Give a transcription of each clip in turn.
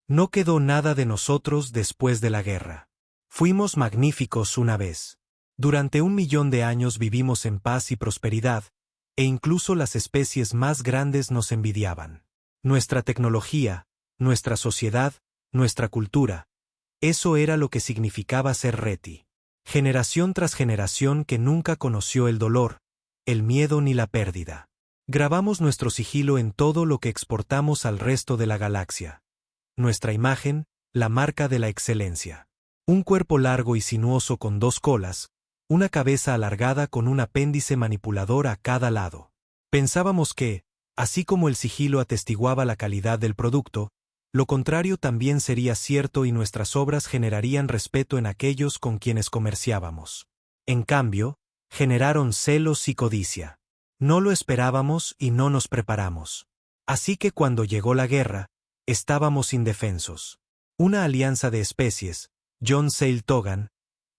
No quedó nada de nosotros después de la guerra. Fuimos magníficos una vez. Durante 1 millón de años vivimos en paz y prosperidad, e incluso las especies más grandes nos envidiaban. Nuestra tecnología, nuestra sociedad, nuestra cultura. Eso era lo que significaba ser Reti. Generación tras generación que nunca conoció el dolor, el miedo ni la pérdida. Grabamos nuestro sigilo en todo lo que exportamos al resto de la galaxia. Nuestra imagen, la marca de la excelencia. Un cuerpo largo y sinuoso con 2 colas, una cabeza alargada con un apéndice manipulador a cada lado. Pensábamos que, así como el sigilo atestiguaba la calidad del producto, lo contrario también sería cierto y nuestras obras generarían respeto en aquellos con quienes comerciábamos. En cambio, generaron celos y codicia. No lo esperábamos y no nos preparamos. Así que cuando llegó la guerra, estábamos indefensos. Una alianza de especies, John Sale Togan,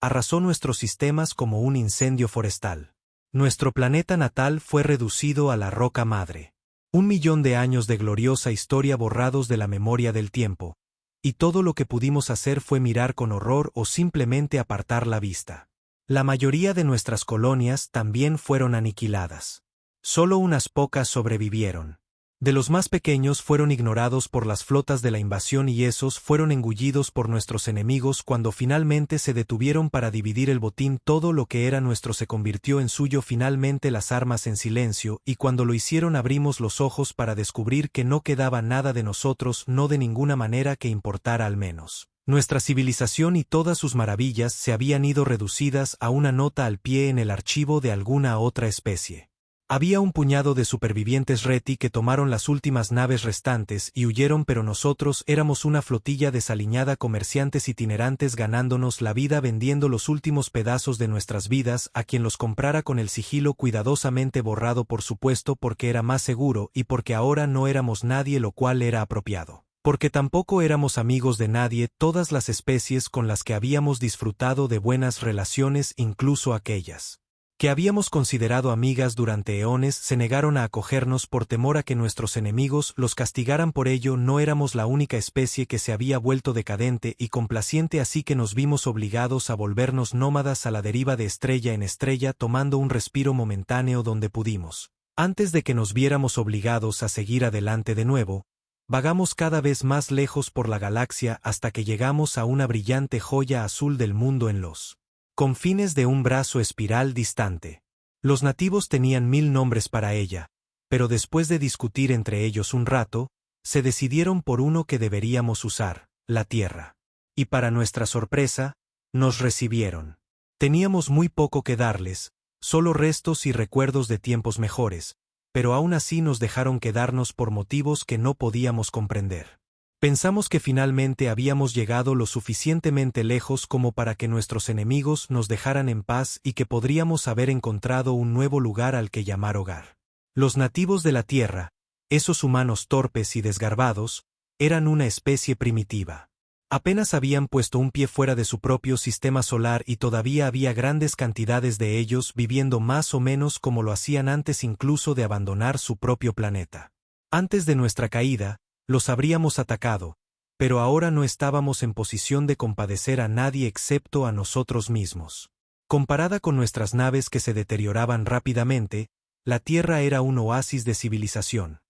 arrasó nuestros sistemas como un incendio forestal. Nuestro planeta natal fue reducido a la roca madre. 1 millón de años de gloriosa historia borrados de la memoria del tiempo, y todo lo que pudimos hacer fue mirar con horror o simplemente apartar la vista. La mayoría de nuestras colonias también fueron aniquiladas. Solo unas pocas sobrevivieron. De los más pequeños fueron ignorados por las flotas de la invasión y esos fueron engullidos por nuestros enemigos cuando finalmente se detuvieron para dividir el botín. Todo lo que era nuestro se convirtió en suyo, finalmente las armas en silencio, y cuando lo hicieron abrimos los ojos para descubrir que no quedaba nada de nosotros, no de ninguna manera que importara al menos. Nuestra civilización y todas sus maravillas se habían ido reducidas a una nota al pie en el archivo de alguna otra especie. Había un puñado de supervivientes Reti que tomaron las últimas naves restantes y huyeron, pero nosotros éramos una flotilla desaliñada, comerciantes itinerantes ganándonos la vida vendiendo los últimos pedazos de nuestras vidas a quien los comprara, con el sigilo cuidadosamente borrado, por supuesto, porque era más seguro y porque ahora no éramos nadie, lo cual era apropiado. Porque tampoco éramos amigos de nadie. Todas las especies con las que habíamos disfrutado de buenas relaciones, incluso aquellas que habíamos considerado amigas durante eones, se negaron a acogernos por temor a que nuestros enemigos los castigaran por ello. No éramos la única especie que se había vuelto decadente y complaciente, así que nos vimos obligados a volvernos nómadas a la deriva de estrella en estrella, tomando un respiro momentáneo donde pudimos. Antes de que nos viéramos obligados a seguir adelante de nuevo, vagamos cada vez más lejos por la galaxia hasta que llegamos a una brillante joya azul del mundo en los confines de un brazo espiral distante. Los nativos tenían 1000 nombres para ella, pero después de discutir entre ellos un rato, se decidieron por uno que deberíamos usar: la Tierra. Y para nuestra sorpresa, nos recibieron. Teníamos muy poco que darles, solo restos y recuerdos de tiempos mejores, pero aún así nos dejaron quedarnos por motivos que no podíamos comprender. Pensamos que finalmente habíamos llegado lo suficientemente lejos como para que nuestros enemigos nos dejaran en paz y que podríamos haber encontrado un nuevo lugar al que llamar hogar. Los nativos de la Tierra, esos humanos torpes y desgarbados, eran una especie primitiva. Apenas habían puesto un pie fuera de su propio sistema solar y todavía había grandes cantidades de ellos viviendo más o menos como lo hacían antes incluso de abandonar su propio planeta. Antes de nuestra caída, los habríamos atacado, pero ahora no estábamos en posición de compadecer a nadie excepto a nosotros mismos. Comparada con nuestras naves que se deterioraban rápidamente, la Tierra era un oasis de civilización.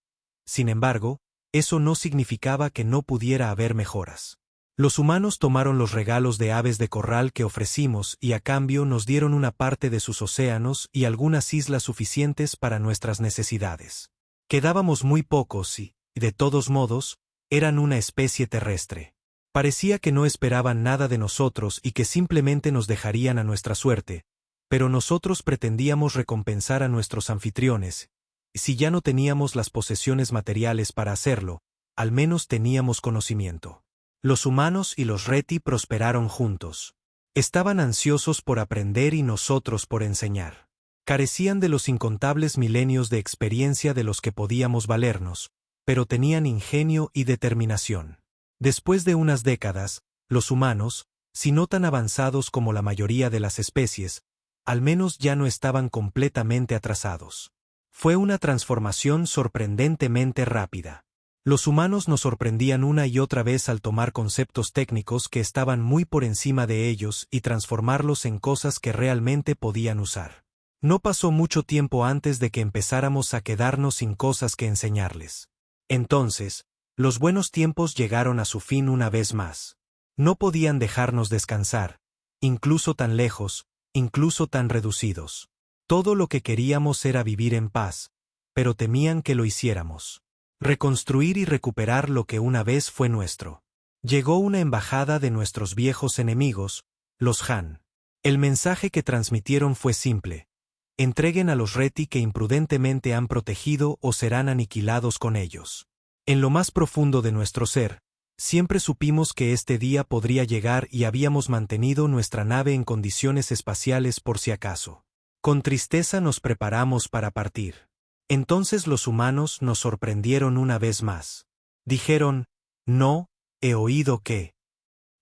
Sin embargo, eso no significaba que no pudiera haber mejoras. Los humanos tomaron los regalos de aves de corral que ofrecimos y a cambio nos dieron una parte de sus océanos y algunas islas suficientes para nuestras necesidades. Quedábamos muy pocos y, de todos modos, eran una especie terrestre. Parecía que no esperaban nada de nosotros y que simplemente nos dejarían a nuestra suerte, pero nosotros pretendíamos recompensar a nuestros anfitriones, y si ya no teníamos las posesiones materiales para hacerlo, al menos teníamos conocimiento. Los humanos y los Reti prosperaron juntos. Estaban ansiosos por aprender y nosotros por enseñar. Carecían de los incontables milenios de experiencia de los que podíamos valernos, pero tenían ingenio y determinación. Después de unas décadas, los humanos, si no tan avanzados como la mayoría de las especies, al menos ya no estaban completamente atrasados. Fue una transformación sorprendentemente rápida. Los humanos nos sorprendían una y otra vez al tomar conceptos técnicos que estaban muy por encima de ellos y transformarlos en cosas que realmente podían usar. No pasó mucho tiempo antes de que empezáramos a quedarnos sin cosas que enseñarles. Entonces, los buenos tiempos llegaron a su fin una vez más. No podían dejarnos descansar, incluso tan lejos, incluso tan reducidos. Todo lo que queríamos era vivir en paz, pero temían que lo hiciéramos. Reconstruir y recuperar lo que una vez fue nuestro. Llegó una embajada de nuestros viejos enemigos, los Han. El mensaje que transmitieron fue simple: entreguen a los Reti que imprudentemente han protegido o serán aniquilados con ellos. En lo más profundo de nuestro ser, siempre supimos que este día podría llegar y habíamos mantenido nuestra nave en condiciones espaciales por si acaso. Con tristeza nos preparamos para partir. Entonces los humanos nos sorprendieron una vez más. Dijeron: no, he oído que...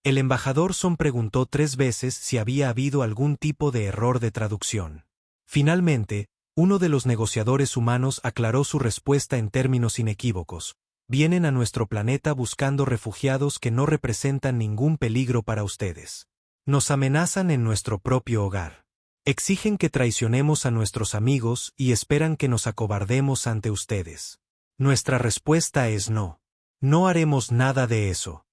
El embajador Son preguntó 3 veces si había habido algún tipo de error de traducción. Finalmente, uno de los negociadores humanos aclaró su respuesta en términos inequívocos: vienen a nuestro planeta buscando refugiados que no representan ningún peligro para ustedes. Nos amenazan en nuestro propio hogar. Exigen que traicionemos a nuestros amigos y esperan que nos acobardemos ante ustedes. Nuestra respuesta es no. No haremos nada de eso.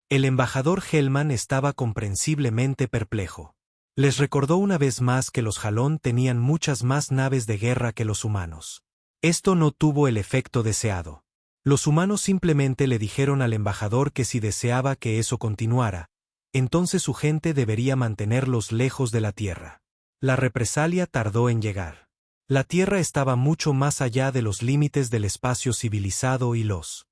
El embajador Hellman estaba comprensiblemente perplejo. Les recordó una vez más que los Jalón tenían muchas más naves de guerra que los humanos. Esto no tuvo el efecto deseado. Los humanos simplemente le dijeron al embajador que si deseaba que eso continuara, entonces su gente debería mantenerlos lejos de la Tierra. La represalia tardó en llegar. La Tierra estaba mucho más allá de los límites del espacio civilizado y los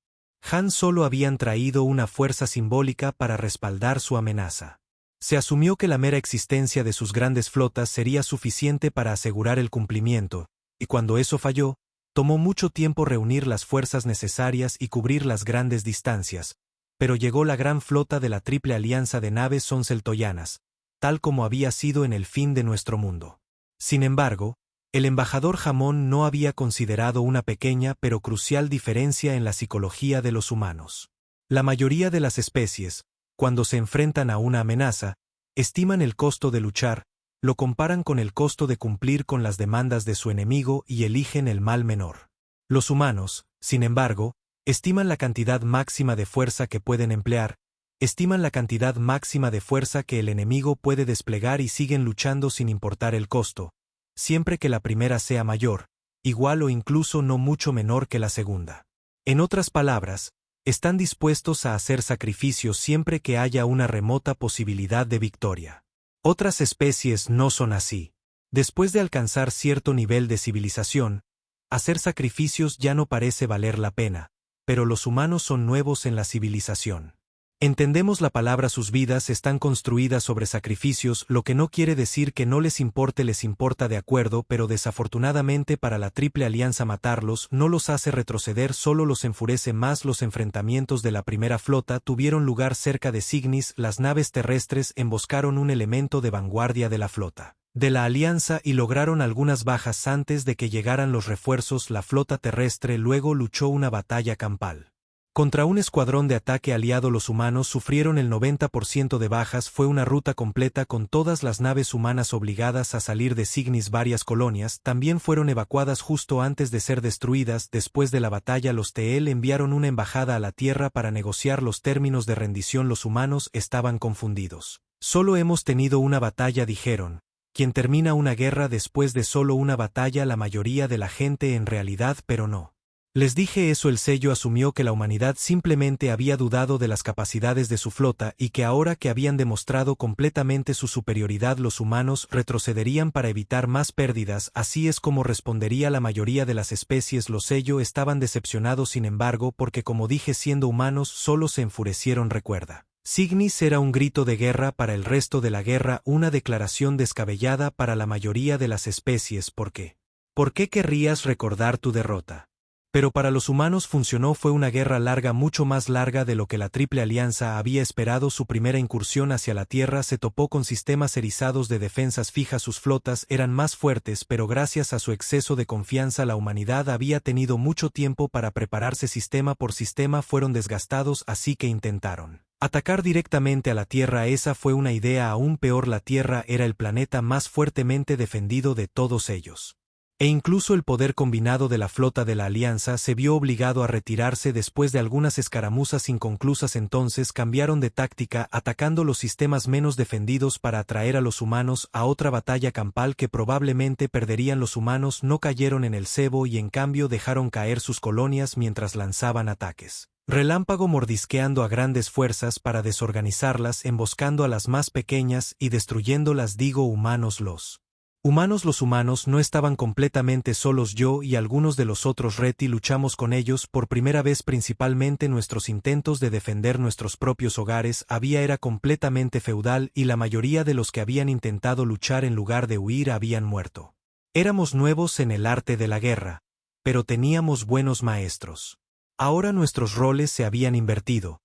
Han solo habían traído una fuerza simbólica para respaldar su amenaza. Se asumió que la mera existencia de sus grandes flotas sería suficiente para asegurar el cumplimiento, y cuando eso falló, tomó mucho tiempo reunir las fuerzas necesarias y cubrir las grandes distancias, pero llegó la gran flota de la Triple Alianza de naves sonceltoyanas, tal como había sido en el fin de nuestro mundo. Sin embargo, el embajador Jamón no había considerado una pequeña pero crucial diferencia en la psicología de los humanos. La mayoría de las especies, cuando se enfrentan a una amenaza, estiman el costo de luchar, lo comparan con el costo de cumplir con las demandas de su enemigo y eligen el mal menor. Los humanos, sin embargo, estiman la cantidad máxima de fuerza que pueden emplear, estiman la cantidad máxima de fuerza que el enemigo puede desplegar y siguen luchando sin importar el costo, siempre que la primera sea mayor, igual o incluso no mucho menor que la segunda. En otras palabras, están dispuestos a hacer sacrificios siempre que haya una remota posibilidad de victoria. Otras especies no son así. Después de alcanzar cierto nivel de civilización, hacer sacrificios ya no parece valer la pena, pero los humanos son nuevos en la civilización. Entendemos la palabra, sus vidas están construidas sobre sacrificios, lo que no quiere decir que no les importa de acuerdo, pero desafortunadamente para la Triple Alianza matarlos no los hace retroceder, solo los enfurece más. Los enfrentamientos de la primera flota tuvieron lugar cerca de Cygnus, las naves terrestres emboscaron un elemento de vanguardia de la flota de la Alianza y lograron algunas bajas antes de que llegaran los refuerzos. La flota terrestre luego luchó una batalla campal contra un escuadrón de ataque aliado. Los humanos sufrieron el 90% de bajas. Fue una ruta completa con todas las naves humanas obligadas a salir de Cygnus. Varias colonias también fueron evacuadas justo antes de ser destruidas. Después de la batalla, los TL enviaron una embajada a la Tierra para negociar los términos de rendición. Los humanos estaban confundidos. Solo hemos tenido una batalla, dijeron. Quien termina una guerra después de solo una batalla? La mayoría de la gente en realidad, pero no. Les dije eso. El sello asumió que la humanidad simplemente había dudado de las capacidades de su flota y que ahora que habían demostrado completamente su superioridad, los humanos retrocederían para evitar más pérdidas. Así es como respondería la mayoría de las especies. Los sello estaban decepcionados, sin embargo, porque como dije, siendo humanos solo se enfurecieron. Recuerda, Cygnus era un grito de guerra para el resto de la guerra, una declaración descabellada para la mayoría de las especies. ¿Por qué? ¿Por qué querrías recordar tu derrota? Pero para los humanos funcionó. Fue una guerra larga, mucho más larga de lo que la Triple Alianza había esperado. Su primera incursión hacia la Tierra se topó con sistemas erizados de defensas fijas. Sus flotas eran más fuertes, pero gracias a su exceso de confianza la humanidad había tenido mucho tiempo para prepararse. Sistema por sistema fueron desgastados, así que intentaron atacar directamente a la Tierra. Esa fue una idea aún peor. La Tierra era el planeta más fuertemente defendido de todos ellos. E incluso el poder combinado de la flota de la Alianza se vio obligado a retirarse después de algunas escaramuzas inconclusas. Entonces cambiaron de táctica, atacando los sistemas menos defendidos para atraer a los humanos a otra batalla campal que probablemente perderían. Los humanos no cayeron en el cebo y en cambio dejaron caer sus colonias mientras lanzaban ataques relámpago, mordisqueando a grandes fuerzas para desorganizarlas, emboscando a las más pequeñas y destruyéndolas. Digo humanos, los humanos no estaban completamente solos. Yo y algunos de los otros Reti luchamos con ellos por primera vez. Principalmente nuestros intentos de defender nuestros propios hogares era completamente feudal y la mayoría de los que habían intentado luchar en lugar de huir habían muerto. Éramos nuevos en el arte de la guerra, pero teníamos buenos maestros. Ahora nuestros roles se habían invertido.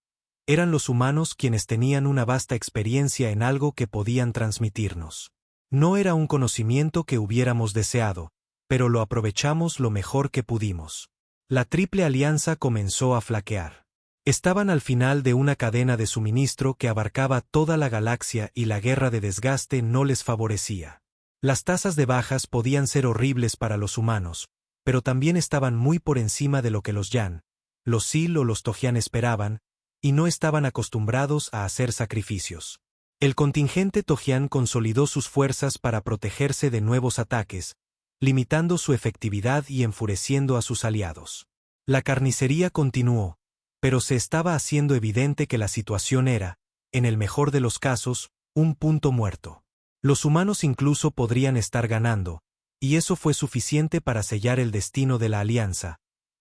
Eran los humanos quienes tenían una vasta experiencia en algo que podían transmitirnos. No era un conocimiento que hubiéramos deseado, pero lo aprovechamos lo mejor que pudimos. La Triple Alianza comenzó a flaquear. Estaban al final de una cadena de suministro que abarcaba toda la galaxia y la guerra de desgaste no les favorecía. Las tasas de bajas podían ser horribles para los humanos, pero también estaban muy por encima de lo que los Yan, los Sil o los Togian esperaban, y no estaban acostumbrados a hacer sacrificios. El contingente Togian consolidó sus fuerzas para protegerse de nuevos ataques, limitando su efectividad y enfureciendo a sus aliados. La carnicería continuó, pero se estaba haciendo evidente que la situación era, en el mejor de los casos, un punto muerto. Los humanos incluso podrían estar ganando, y eso fue suficiente para sellar el destino de la Alianza,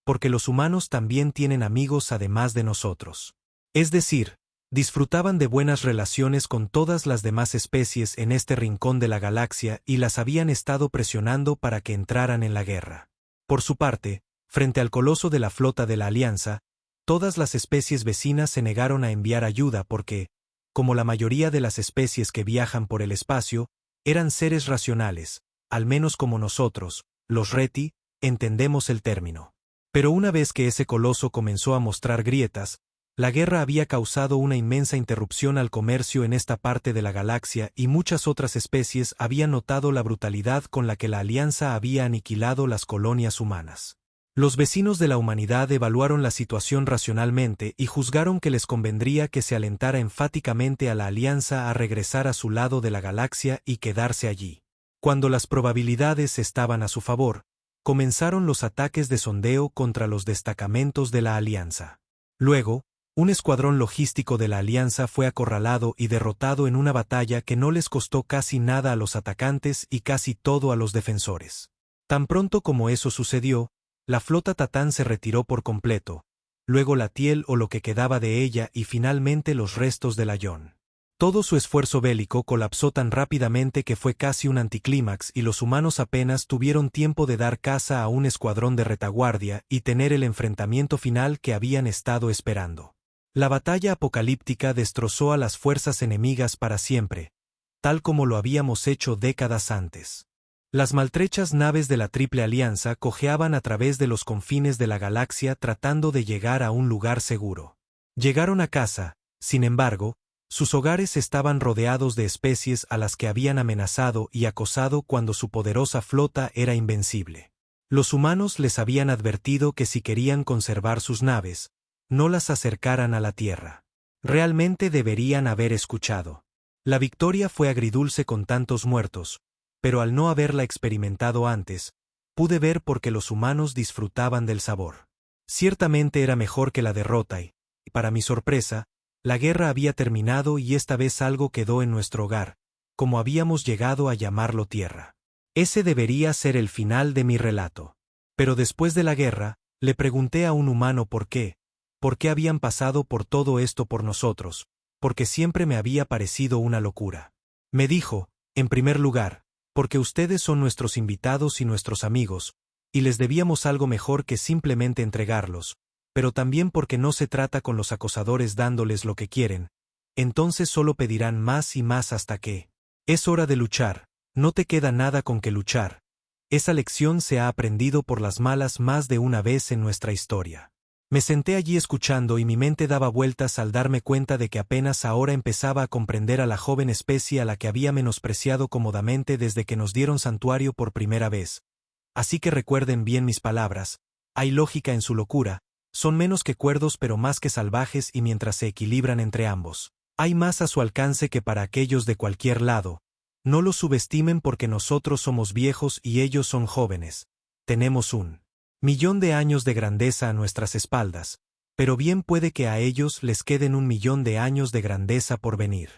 porque los humanos también tienen amigos además de nosotros. Es decir, disfrutaban de buenas relaciones con todas las demás especies en este rincón de la galaxia y las habían estado presionando para que entraran en la guerra. Por su parte, frente al coloso de la flota de la Alianza, todas las especies vecinas se negaron a enviar ayuda porque, como la mayoría de las especies que viajan por el espacio, eran seres racionales, al menos como nosotros, los Reti, entendemos el término. Pero una vez que ese coloso comenzó a mostrar grietas, la guerra había causado una inmensa interrupción al comercio en esta parte de la galaxia y muchas otras especies habían notado la brutalidad con la que la Alianza había aniquilado las colonias humanas. Los vecinos de la humanidad evaluaron la situación racionalmente y juzgaron que les convendría que se alentara enfáticamente a la Alianza a regresar a su lado de la galaxia y quedarse allí. Cuando las probabilidades estaban a su favor, comenzaron los ataques de sondeo contra los destacamentos de la Alianza. Luego, un escuadrón logístico de la Alianza fue acorralado y derrotado en una batalla que no les costó casi nada a los atacantes y casi todo a los defensores. Tan pronto como eso sucedió, la flota Tatán se retiró por completo, luego la Tiel o lo que quedaba de ella y finalmente los restos de la Yon. Todo su esfuerzo bélico colapsó tan rápidamente que fue casi un anticlímax y los humanos apenas tuvieron tiempo de dar caza a un escuadrón de retaguardia y tener el enfrentamiento final que habían estado esperando. La batalla apocalíptica destrozó a las fuerzas enemigas para siempre, tal como lo habíamos hecho décadas antes. Las maltrechas naves de la Triple Alianza cojeaban a través de los confines de la galaxia tratando de llegar a un lugar seguro. Llegaron a casa, sin embargo, sus hogares estaban rodeados de especies a las que habían amenazado y acosado cuando su poderosa flota era invencible. Los humanos les habían advertido que si querían conservar sus naves, no las acercaran a la Tierra. Realmente deberían haber escuchado. La victoria fue agridulce con tantos muertos, pero al no haberla experimentado antes, pude ver por qué los humanos disfrutaban del sabor. Ciertamente era mejor que la derrota y, para mi sorpresa, la guerra había terminado y esta vez algo quedó en nuestro hogar, como habíamos llegado a llamarlo Tierra. Ese debería ser el final de mi relato. Pero después de la guerra, le pregunté a un humano por qué habían pasado por todo esto por nosotros, porque siempre me había parecido una locura. Me dijo, en primer lugar, porque ustedes son nuestros invitados y nuestros amigos, y les debíamos algo mejor que simplemente entregarlos, pero también porque no se trata con los acosadores dándoles lo que quieren, entonces solo pedirán más y más hasta que es hora de luchar, no te queda nada con que luchar. Esa lección se ha aprendido por las malas más de una vez en nuestra historia. Me senté allí escuchando y mi mente daba vueltas al darme cuenta de que apenas ahora empezaba a comprender a la joven especie a la que había menospreciado cómodamente desde que nos dieron santuario por primera vez. Así que recuerden bien mis palabras, hay lógica en su locura, son menos que cuerdos pero más que salvajes y mientras se equilibran entre ambos, hay más a su alcance que para aquellos de cualquier lado. No los subestimen porque nosotros somos viejos y ellos son jóvenes. Tenemos 1.000.000 de años de grandeza a nuestras espaldas, pero bien puede que a ellos les queden 1.000.000 de años de grandeza por venir.